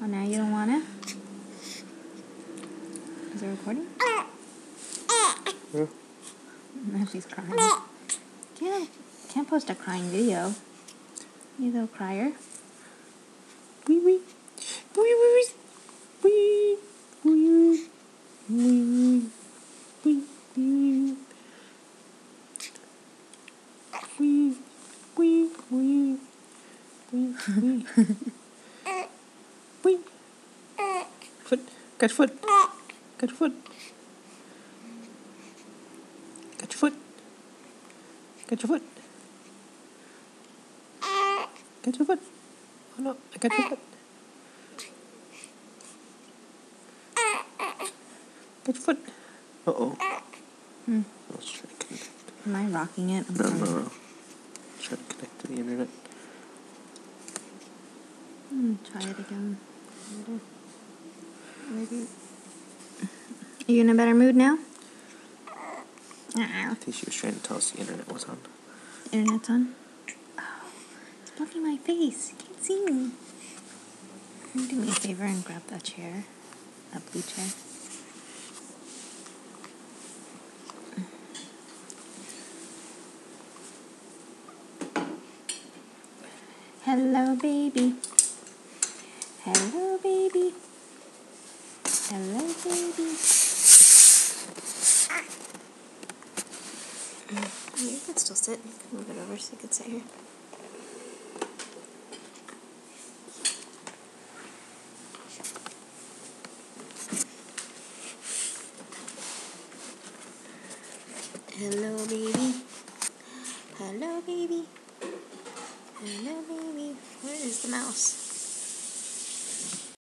Oh, now you don't want it? Is it recording? Yeah. Now she's crying. Can't post a crying video. You little crier. Wee wee. Wee wee wee. Wee wee. Wee wee. Wee wee. Wee wee. Wee wee. Wee. Foot. Catch foot. Catch foot. Catch foot. Catch your foot. Catch your foot. Oh no, I got your foot. Catch your foot. Uh-oh. Hmm. I was trying to connect. Am I rocking it? No. Trying to connect to the internet. Try it again. Maybe. Are you in a better mood now? I think she was trying to tell us the internet was on. Internet's on? Oh, it's blocking my face. You can't see me. Can you do me a favor and grab that chair? That blue chair? Hello, baby. Hello, baby. Hello, baby. You can still sit. You can move it over so you can sit here. Hello, baby. Hello, baby. Hello, baby. Where is the mouse?